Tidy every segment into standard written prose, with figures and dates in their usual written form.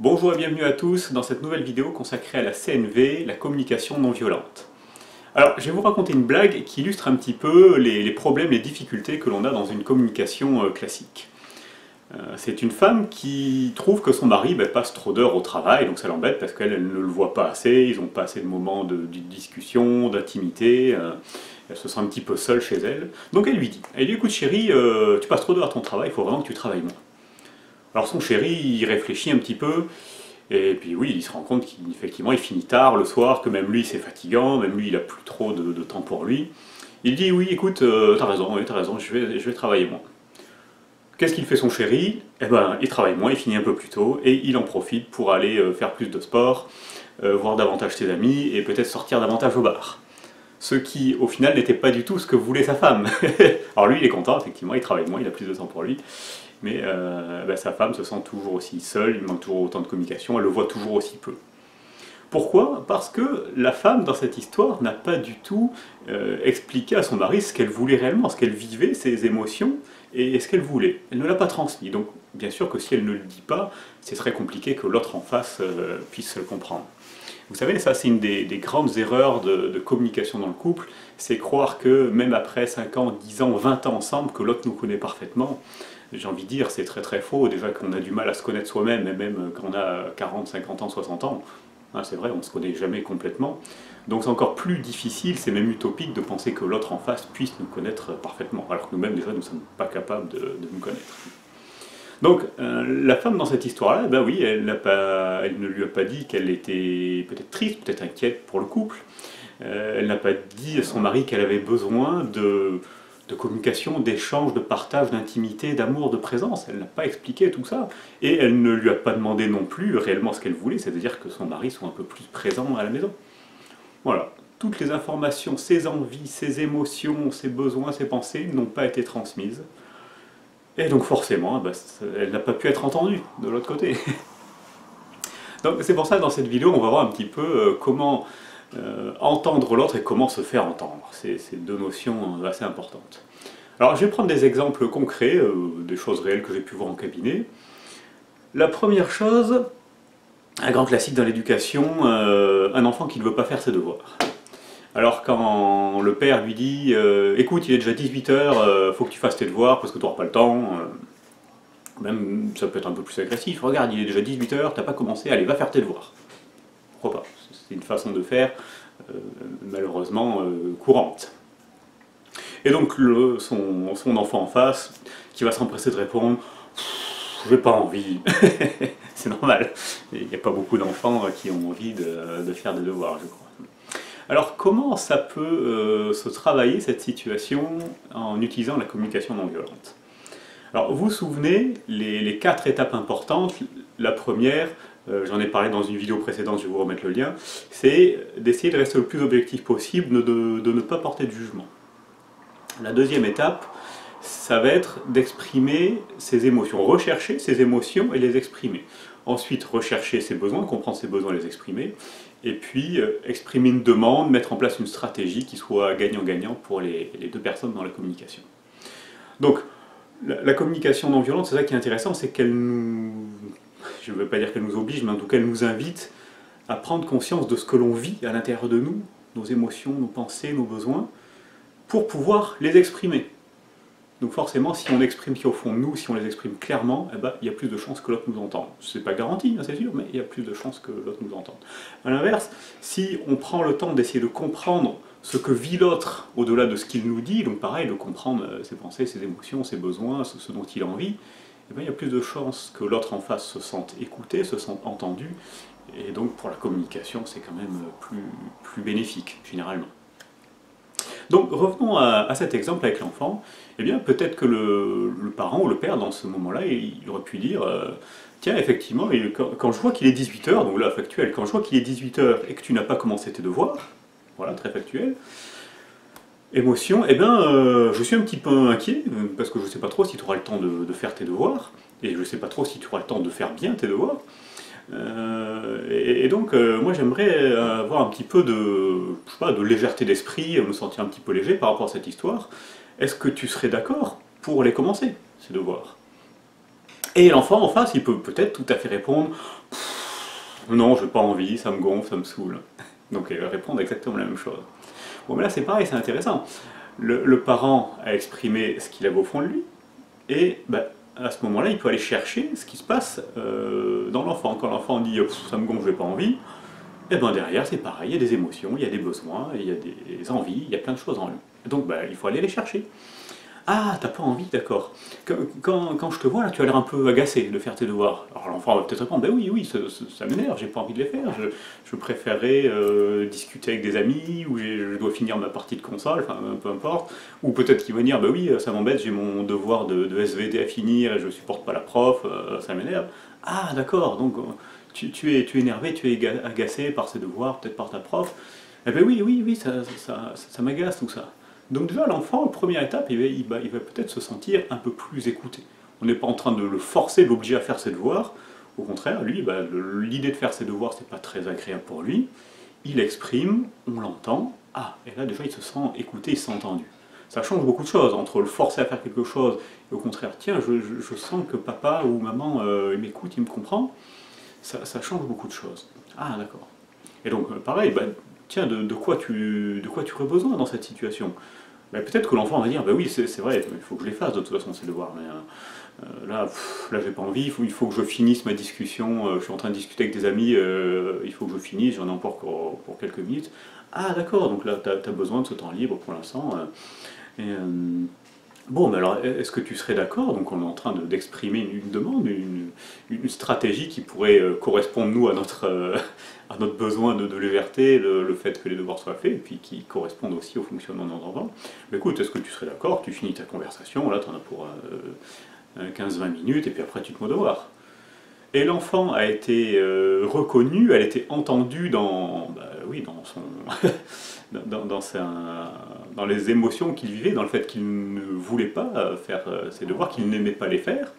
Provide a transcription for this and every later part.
Bonjour et bienvenue à tous dans cette nouvelle vidéo consacrée à la CNV, la communication non violente. Alors, je vais vous raconter une blague qui illustre un petit peu les problèmes, les difficultés que l'on a dans une communication classique. C'est une femme qui trouve que son mari passe trop d'heures au travail, donc ça l'embête parce qu'elle ne le voit pas assez, ils n'ont pas assez de moments de discussion, d'intimité, elle se sent un petit peu seule chez elle. Donc elle lui dit écoute chérie, tu passes trop d'heures à ton travail, il faut vraiment que tu travailles moins. Alors son chéri, il réfléchit un petit peu, et puis oui, il se rend compte qu'effectivement il finit tard le soir, que même lui c'est fatigant, même lui il a plus trop de temps pour lui. Il dit oui, écoute, t'as raison, je vais travailler moins. Qu'est-ce qu'il fait son chéri? Eh ben, il travaille moins, il finit un peu plus tôt, et il en profite pour aller faire plus de sport, voir davantage ses amis, et peut-être sortir davantage au bar. Ce qui, au final, n'était pas du tout ce que voulait sa femme. Alors lui, il est content, effectivement, il travaille moins, il a plus de temps pour lui, mais sa femme se sent toujours aussi seule, il manque toujours autant de communication, elle le voit toujours aussi peu. Pourquoi? Parce que la femme, dans cette histoire, n'a pas du tout expliqué à son mari ce qu'elle voulait réellement, ce qu'elle vivait, ses émotions, et ce qu'elle voulait. Elle ne l'a pas transmis, donc bien sûr que si elle ne le dit pas, ce serait compliqué que l'autre en face puisse le comprendre. Vous savez, ça c'est une des grandes erreurs de communication dans le couple, c'est croire que même après 5 ans, 10 ans, 20 ans ensemble, que l'autre nous connaît parfaitement. J'ai envie de dire, c'est très très faux, déjà qu'on a du mal à se connaître soi-même, et même quand on a 40, 50 ans, 60 ans, hein, c'est vrai, on ne se connaît jamais complètement. Donc c'est encore plus difficile, c'est même utopique de penser que l'autre en face puisse nous connaître parfaitement, alors que nous-mêmes déjà nous ne sommes pas capables de nous connaître. Donc la femme dans cette histoire-là, ben oui, elle ne lui a pas dit qu'elle était peut-être triste, peut-être inquiète pour le couple. Elle n'a pas dit à son mari qu'elle avait besoin de communication, d'échange, de partage, d'intimité, d'amour, de présence. Elle n'a pas expliqué tout ça. Et elle ne lui a pas demandé non plus réellement ce qu'elle voulait, c'est-à-dire que son mari soit un peu plus présent à la maison. Voilà. Toutes les informations, ses envies, ses émotions, ses besoins, ses pensées n'ont pas été transmises. Et donc forcément, elle n'a pas pu être entendue de l'autre côté. Donc c'est pour ça que dans cette vidéo, on va voir un petit peu comment entendre l'autre et comment se faire entendre. C'est deux notions assez importantes. Alors je vais prendre des exemples concrets, des choses réelles que j'ai pu voir en cabinet. La première chose, un grand classique dans l'éducation, un enfant qui ne veut pas faire ses devoirs. Alors quand le père lui dit écoute, il est déjà 18h, faut que tu fasses tes devoirs parce que tu n'auras pas le temps, même ça peut être un peu plus agressif, regarde, il est déjà 18h, t'as pas commencé, allez, va faire tes devoirs. Pourquoi pas? C'est une façon de faire malheureusement courante. Et donc son enfant en face, qui va s'empresser de répondre j'ai pas envie. C'est normal, il n'y a pas beaucoup d'enfants qui ont envie de faire des devoirs, je crois. Alors comment ça peut se travailler cette situation en utilisant la communication non violente? Alors vous vous souvenez, les 4 étapes importantes, la première, j'en ai parlé dans une vidéo précédente, je vais vous remettre le lien, c'est d'essayer de rester le plus objectif possible, de ne pas porter de jugement. La deuxième étape, ça va être d'exprimer ses émotions, rechercher ses émotions et les exprimer. Ensuite, rechercher ses besoins, comprendre ses besoins et les exprimer. Et puis, exprimer une demande, mettre en place une stratégie qui soit gagnant-gagnant pour les deux personnes dans la communication. Donc, la communication non violente, c'est ça qui est intéressant, c'est qu'elle nous... Je ne veux pas dire qu'elle nous oblige, mais en tout cas, elle nous invite à prendre conscience de ce que l'on vit à l'intérieur de nous, nos émotions, nos pensées, nos besoins, pour pouvoir les exprimer. Donc forcément, si on exprime ce qui est au fond de nous, si on les exprime clairement, il y a plus de chances que l'autre nous entende. C'est pas garanti, hein, c'est sûr, mais il y a plus de chances que l'autre nous entende. A l'inverse, si on prend le temps d'essayer de comprendre ce que vit l'autre au-delà de ce qu'il nous dit, donc pareil, de comprendre ses pensées, ses émotions, ses besoins, ce dont il a envie, il y a plus de chances que l'autre en face se sente écouté, se sente entendu, et donc pour la communication, c'est quand même plus bénéfique, généralement. Donc revenons à cet exemple avec l'enfant. Eh bien peut-être que le parent ou le père dans ce moment-là, il aurait pu dire tiens effectivement, quand je vois qu'il est 18h, donc là factuel, quand je vois qu'il est 18h et que tu n'as pas commencé tes devoirs, voilà, très factuel, émotion, je suis un petit peu inquiet, parce que je ne sais pas trop si tu auras le temps de faire tes devoirs, et je ne sais pas trop si tu auras le temps de faire bien tes devoirs. Donc moi j'aimerais avoir un petit peu de légèreté d'esprit, me sentir un petit peu léger par rapport à cette histoire. Est-ce que tu serais d'accord pour les commencer, ces devoirs? Et l'enfant en face, il peut peut-être tout à fait répondre non, j'ai pas envie, ça me gonfle, ça me saoule. Donc il va répondre exactement la même chose. Bon, mais là c'est pareil, c'est intéressant. Le parent a exprimé ce qu'il avait au fond de lui, et bah, à ce moment-là, il peut aller chercher ce qui se passe dans l'enfant. Quand l'enfant dit ça me gonfle, j'ai pas envie, et ben derrière c'est pareil, il y a des émotions, il y a des besoins, il y a des envies, il y a plein de choses en lui. Donc bah, il faut aller les chercher. Ah, t'as pas envie, d'accord. Quand je te vois là, tu as l'air un peu agacé de faire tes devoirs. Alors l'enfant va peut-être répondre, ben oui, oui, ça m'énerve, j'ai pas envie de les faire. Je préférerais discuter avec des amis, ou je dois finir ma partie de console, enfin peu importe. Ou peut-être qu'il va dire, ben oui, ça m'embête, j'ai mon devoir de SVT à finir et je supporte pas la prof, ça m'énerve. Ah, d'accord, donc tu es énervé, tu es agacé par ces devoirs, peut-être par ta prof. Eh ben oui, oui, oui, ça m'agace tout ça. Donc déjà, l'enfant, première étape, il va peut-être se sentir un peu plus écouté. On n'est pas en train de le forcer, de l'obliger à faire ses devoirs. Au contraire, lui, bah, l'idée de faire ses devoirs, c'est pas très agréable pour lui. Il exprime, on l'entend. Ah, et là déjà, il se sent écouté, il se sent entendu. Ça change beaucoup de choses, entre le forcer à faire quelque chose et au contraire, tiens, je sens que papa ou maman il m'écoute, il me comprend. Ça change beaucoup de choses. Ah, d'accord. Et donc, pareil, bah, tiens, de quoi tu aurais besoin dans cette situation? Ben, peut-être que l'enfant va dire, bah oui, c'est vrai, il faut que je les fasse de toute façon ces devoirs, mais là j'ai pas envie, il faut que je finisse ma discussion, je suis en train de discuter avec des amis, il faut que je finisse, j'en ai encore pour quelques minutes. Ah d'accord, donc là tu as besoin de ce temps libre pour l'instant. Bon, mais alors, est-ce que tu serais d'accord? Donc, on est en train d'exprimer une demande, une stratégie qui pourrait correspondre, nous, à notre besoin de légèreté, le fait que les devoirs soient faits, et puis qui correspondent aussi au fonctionnement de notre enfant. Mais écoute, est-ce que tu serais d'accord? Tu finis ta conversation, là, tu en as pour 15-20 minutes, et puis après, tu te mets au devoir. Et l'enfant a été reconnu, elle a été entendue dans, bah, oui, dans son, dans les émotions qu'il vivait, dans le fait qu'il ne voulait pas faire ses devoirs, qu'il n'aimait pas les faire.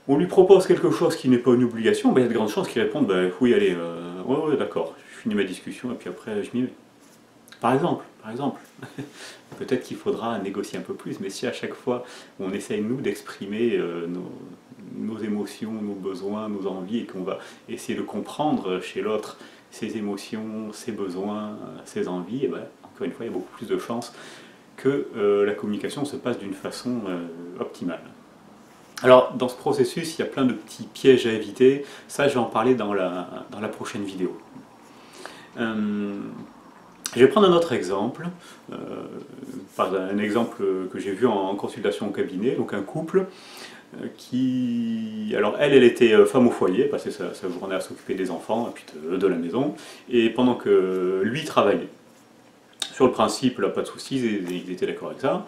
On lui propose quelque chose qui n'est pas une obligation, ben, il y a de grandes chances qu'il réponde bah, oui, allez, ouais, d'accord, je finis ma discussion et puis après je m'y mets. Par exemple, peut-être qu'il faudra négocier un peu plus, mais si à chaque fois on essaye nous d'exprimer nos émotions, nos besoins, nos envies, et qu'on va essayer de comprendre chez l'autre ses émotions, ses besoins, ses envies, et ben, encore une fois, il y a beaucoup plus de chances que la communication se passe d'une façon optimale. Alors, dans ce processus, il y a plein de petits pièges à éviter. Ça, je vais en parler dans la prochaine vidéo. Je vais prendre un autre exemple, un exemple que j'ai vu en consultation au cabinet, donc un couple qui... Alors elle était femme au foyer, passait sa journée à s'occuper des enfants et puis de la maison, et pendant que lui travaillait. Sur le principe, là, pas de soucis, ils étaient d'accord avec ça.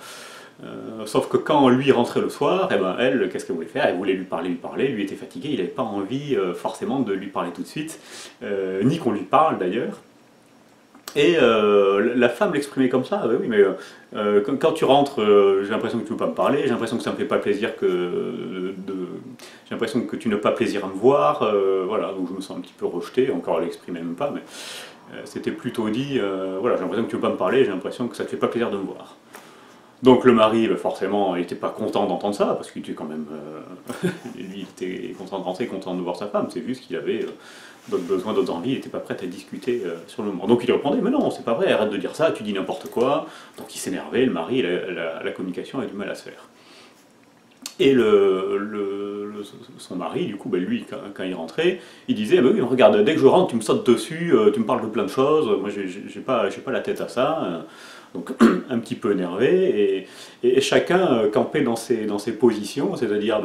Sauf que quand lui rentrait le soir, eh ben elle, qu'est-ce qu'elle voulait faire? Elle voulait lui parler, lui était fatigué, il n'avait pas envie forcément de lui parler tout de suite, ni qu'on lui parle d'ailleurs. Et la femme l'exprimait comme ça, bah oui, mais quand tu rentres, j'ai l'impression que tu ne veux pas me parler, j'ai l'impression que ça ne me fait pas plaisir j'ai l'impression que tu n'as pas plaisir à me voir, voilà, donc je me sens un petit peu rejeté, encore elle l'exprimait même pas, mais c'était plutôt dit, voilà, j'ai l'impression que tu ne veux pas me parler, j'ai l'impression que ça ne te fait pas plaisir de me voir. Donc le mari, bah, forcément, il n'était pas content d'entendre ça, parce qu'il était quand même... lui, il était content de rentrer, content de voir sa femme, c'est juste qu'il avait d'autres besoins, d'autres envies, il n'était pas prêt à discuter sur le moment. Donc il lui répondait, mais non, c'est pas vrai, arrête de dire ça, tu dis n'importe quoi. Donc il s'énervait, le mari, la communication a du mal à se faire. Et son mari, du coup, ben lui, quand il rentrait, il disait, bah oui, regarde, dès que je rentre, tu me sautes dessus, tu me parles de plein de choses, moi j'ai pas la tête à ça. Donc un petit peu énervé, et chacun campait dans ses positions, c'est-à-dire,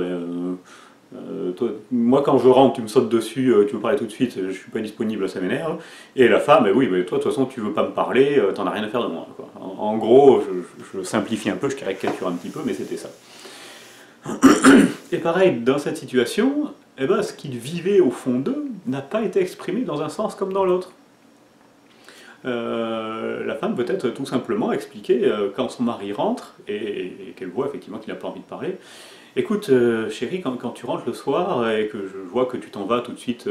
moi quand je rentre, tu me sautes dessus, tu me parles tout de suite, je suis pas disponible, ça m'énerve. Et la femme, oui, mais toi de toute façon tu veux pas me parler, t'en as rien à faire de moi, quoi. En gros, je simplifie un peu, je caricature un petit peu, mais c'était ça. Et pareil, dans cette situation, eh ben, ce qu'ils vivaient au fond d'eux n'a pas été exprimé dans un sens comme dans l'autre. La femme peut-être tout simplement expliquer quand son mari rentre et qu'elle voit effectivement qu'il n'a pas envie de parler. Écoute, chérie, quand tu rentres le soir et que je vois que tu t'en vas tout de suite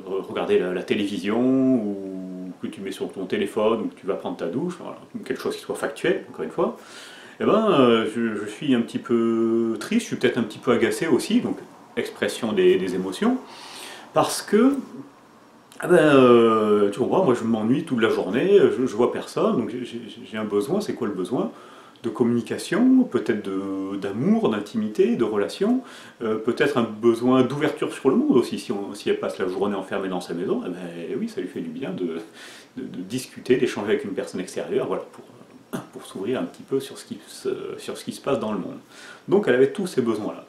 regarder la télévision, ou que tu mets sur ton téléphone, ou que tu vas prendre ta douche, voilà, quelque chose qui soit factuel, encore une fois, eh ben, je suis un petit peu triste, je suis peut-être un petit peu agacé aussi, donc expression des émotions, parce que, ah ben, tu comprends, moi je m'ennuie toute la journée, je vois personne, donc j'ai un besoin, c'est quoi le besoin? De communication, peut-être d'amour, d'intimité, de relation, peut-être un besoin d'ouverture sur le monde aussi, si elle passe la journée enfermée dans sa maison, eh ben, oui, ça lui fait du bien de discuter, d'échanger avec une personne extérieure, voilà, pour s'ouvrir un petit peu sur ce qui se passe dans le monde. Donc elle avait tous ces besoins-là.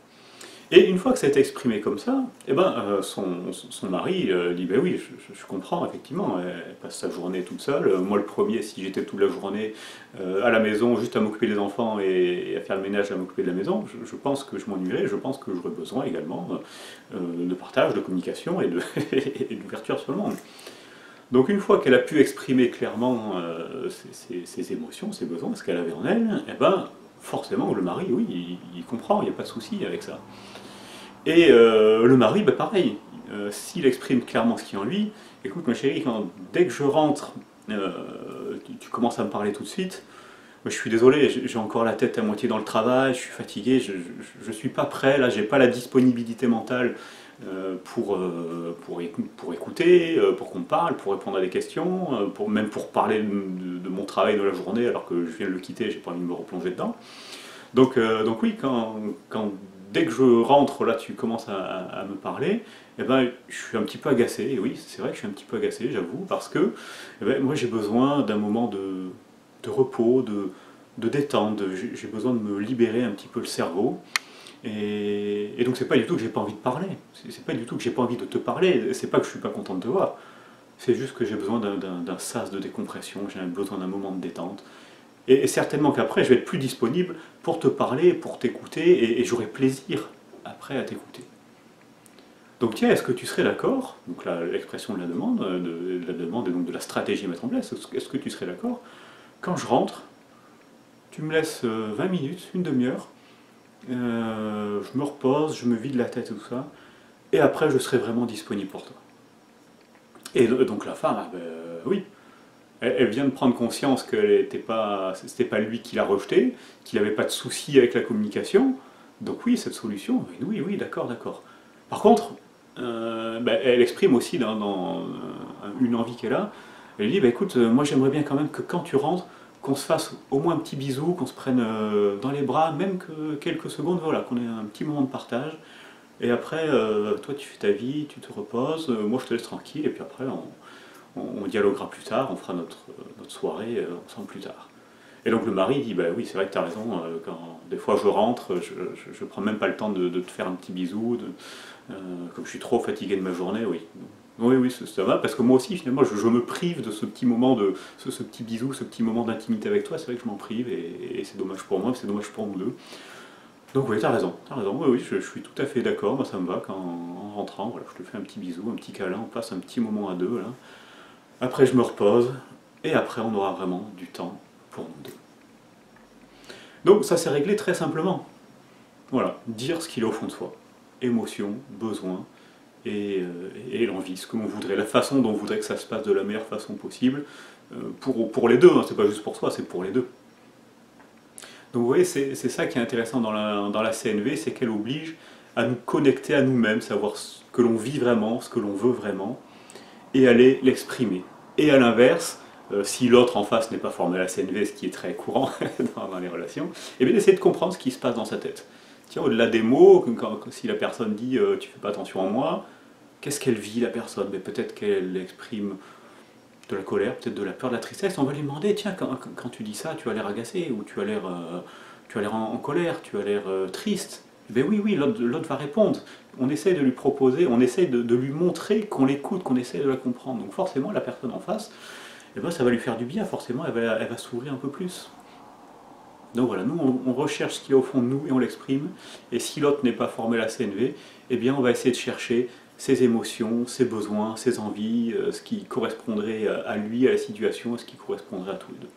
Et une fois que ça a été exprimé comme ça, eh ben, son mari dit ben oui, je comprends, effectivement, elle passe sa journée toute seule. Moi, le premier, si j'étais toute la journée à la maison, juste à m'occuper des enfants et à faire le ménage, à m'occuper de la maison, je pense que je m'ennuierais, je pense que j'aurais besoin également de partage, de communication et d'ouverture sur le monde. Donc une fois qu'elle a pu exprimer clairement ses émotions, ses besoins, ce qu'elle avait en elle, eh ben, forcément, le mari, oui, il comprend, il n'y a pas de souci avec ça. Et le mari, bah pareil, s'il exprime clairement ce qui est en lui, écoute ma chérie, dès que je rentre, tu commences à me parler tout de suite, moi, je suis désolé, j'ai encore la tête à moitié dans le travail, je suis fatigué, je suis pas prêt, là j'ai pas la disponibilité mentale pour écouter, pour qu'on me parle, pour répondre à des questions, même pour parler de mon travail de la journée alors que je viens de le quitter, j'ai pas envie de me replonger dedans. Donc oui, dès que je rentre, là, tu commences à me parler, eh ben, je suis un petit peu agacé. Et oui, c'est vrai que je suis un petit peu agacé, j'avoue, parce que eh ben, moi, j'ai besoin d'un moment de repos, de détente. J'ai besoin de me libérer un petit peu le cerveau. Et donc, c'est pas du tout que j'ai pas envie de parler. C'est pas du tout que j'ai pas envie de te parler. C'est pas que je suis pas content de te voir. C'est juste que j'ai besoin d'un sas de décompression. J'ai besoin d'un moment de détente. Et certainement qu'après, je vais être plus disponible pour te parler, pour t'écouter, et j'aurai plaisir après à t'écouter. Donc tiens, est-ce que tu serais d'accord, donc l'expression de la demande et donc de la stratégie à mettre en place, est-ce que tu serais d'accord, quand je rentre, tu me laisses 20 minutes, une demi-heure, je me repose, je me vide la tête et tout ça, et après je serai vraiment disponible pour toi. Et donc la femme, ah ben, oui, elle vient de prendre conscience que c'était pas lui qui l'a rejeté, qu'il n'avait pas de souci avec la communication. Donc oui, cette solution, oui, oui, d'accord, d'accord. Par contre, ben, elle exprime aussi dans une envie qu'elle a. Elle dit, bah, écoute, moi j'aimerais bien quand même que quand tu rentres, qu'on se fasse au moins un petit bisou, qu'on se prenne dans les bras, même que quelques secondes, voilà, qu'on ait un petit moment de partage. Et après, toi tu fais ta vie, tu te reposes, moi je te laisse tranquille, et puis après on dialoguera plus tard, on fera notre soirée ensemble plus tard. Et donc le mari dit, bah oui, c'est vrai que tu as raison, quand des fois je rentre, je prends même pas le temps de te faire un petit bisou, comme je suis trop fatigué de ma journée, oui. Oui, oui, ça va, parce que moi aussi, finalement, je me prive de ce petit moment, ce petit bisou, ce petit moment d'intimité avec toi, c'est vrai que je m'en prive, et c'est dommage pour moi, c'est dommage pour nous deux. Donc oui, t'as raison, oui, oui, je suis tout à fait d'accord, moi ça me va, quand en rentrant, voilà, je te fais un petit bisou, un petit câlin, on passe un petit moment à deux, là. Après je me repose, et après on aura vraiment du temps pour nous deux. Donc ça s'est réglé très simplement. Voilà, dire ce qu'il est au fond de soi. Émotion, besoin et l'envie, ce que l'on voudrait, la façon dont on voudrait que ça se passe de la meilleure façon possible, pour les deux, hein, c'est pas juste pour soi, c'est pour les deux. Donc vous voyez, c'est ça qui est intéressant dans la CNV, c'est qu'elle oblige à nous connecter à nous-mêmes, savoir ce que l'on vit vraiment, ce que l'on veut vraiment, et aller l'exprimer. Et à l'inverse, si l'autre en face n'est pas formé à la CNV, ce qui est très courant dans les relations, et bien d'essayer de comprendre ce qui se passe dans sa tête. Tiens, au-delà des mots, si la personne dit tu fais pas attention à moi, qu'est-ce qu'elle vit la personne? Mais peut-être qu'elle exprime de la colère, peut-être de la peur, de la tristesse. On va lui demander, tiens, quand tu dis ça, tu as l'air agacé, ou tu as l'air en colère, tu as l'air triste. Eh bien oui, oui, l'autre va répondre. On essaie de lui proposer, on essaie de lui montrer qu'on l'écoute, qu'on essaie de la comprendre. Donc forcément, la personne en face, eh ben, ça va lui faire du bien, forcément, elle va s'ouvrir un peu plus. Donc voilà, nous on recherche ce qu'il y a au fond de nous et on l'exprime. Et si l'autre n'est pas formé à la CNV, eh bien on va essayer de chercher ses émotions, ses besoins, ses envies, ce qui correspondrait à lui, à la situation, ce qui correspondrait à tous les deux.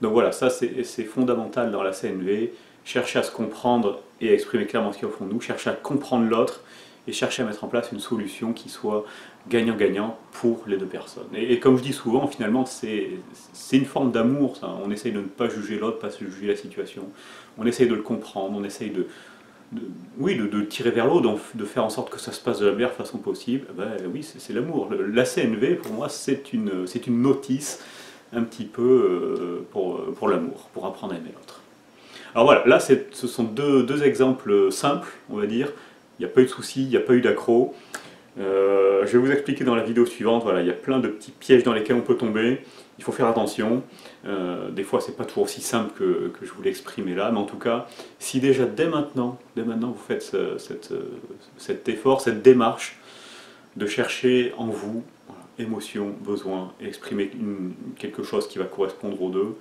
Donc voilà, ça c'est fondamental dans la CNV, chercher à se comprendre et à exprimer clairement ce qu'il y a au fond de nous, chercher à comprendre l'autre et chercher à mettre en place une solution qui soit gagnant-gagnant pour les deux personnes. Et comme je dis souvent, finalement, c'est une forme d'amour, ça. On essaye de ne pas juger l'autre, pas se juger la situation. On essaye de le comprendre, on essaye oui, de tirer vers l'eau, de faire en sorte que ça se passe de la meilleure façon possible. Ben, oui, c'est l'amour. La CNV, pour moi, c'est une notice un petit peu pour l'amour, pour apprendre à aimer l'autre. Alors voilà, là ce sont deux exemples simples, on va dire. Il n'y a pas eu de soucis, il n'y a pas eu d'accroc. Je vais vous expliquer dans la vidéo suivante, voilà, il y a plein de petits pièges dans lesquels on peut tomber. Il faut faire attention. Des fois, c'est pas toujours aussi simple que je vous l'ai exprimé là, mais en tout cas, si déjà dès maintenant vous faites cet effort, cette démarche de chercher en vous voilà, émotion, besoin, et exprimer quelque chose qui va correspondre aux deux,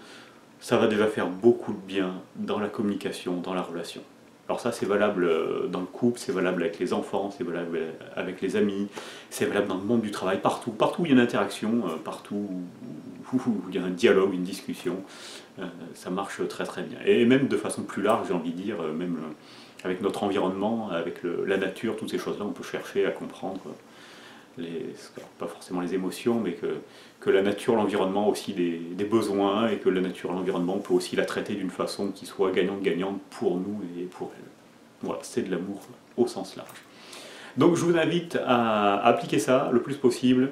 ça va déjà faire beaucoup de bien dans la communication, dans la relation. Alors ça c'est valable dans le couple, c'est valable avec les enfants, c'est valable avec les amis, c'est valable dans le monde du travail, partout où il y a une interaction, partout où il y a un dialogue, une discussion, ça marche très très bien. Et même de façon plus large, j'ai envie de dire, même avec notre environnement, avec la nature, toutes ces choses-là, on peut chercher à comprendre pas forcément les émotions, mais que la nature, l'environnement a aussi des besoins, et que la nature, l'environnement, on peut aussi la traiter d'une façon qui soit gagnante-gagnante pour nous et pour elle. Voilà, c'est de l'amour au sens large. Donc je vous invite à appliquer ça le plus possible,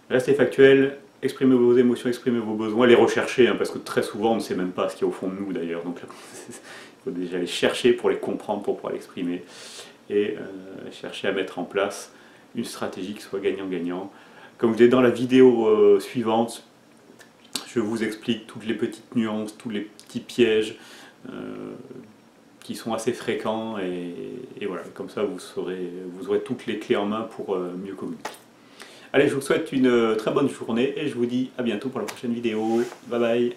restez factuel, exprimez vos émotions, exprimez vos besoins, les rechercher, hein, parce que très souvent on ne sait même pas ce qu'il y a au fond de nous d'ailleurs, donc il faut déjà les chercher pour les comprendre, pour pouvoir l'exprimer, et chercher à mettre en place une stratégie qui soit gagnant-gagnant. Comme vous dites dans la vidéo suivante, je vous explique toutes les petites nuances, tous les petits pièges qui sont assez fréquents, et voilà, comme ça vous aurez toutes les clés en main pour mieux communiquer. Allez, je vous souhaite une très bonne journée et je vous dis à bientôt pour la prochaine vidéo. Bye bye.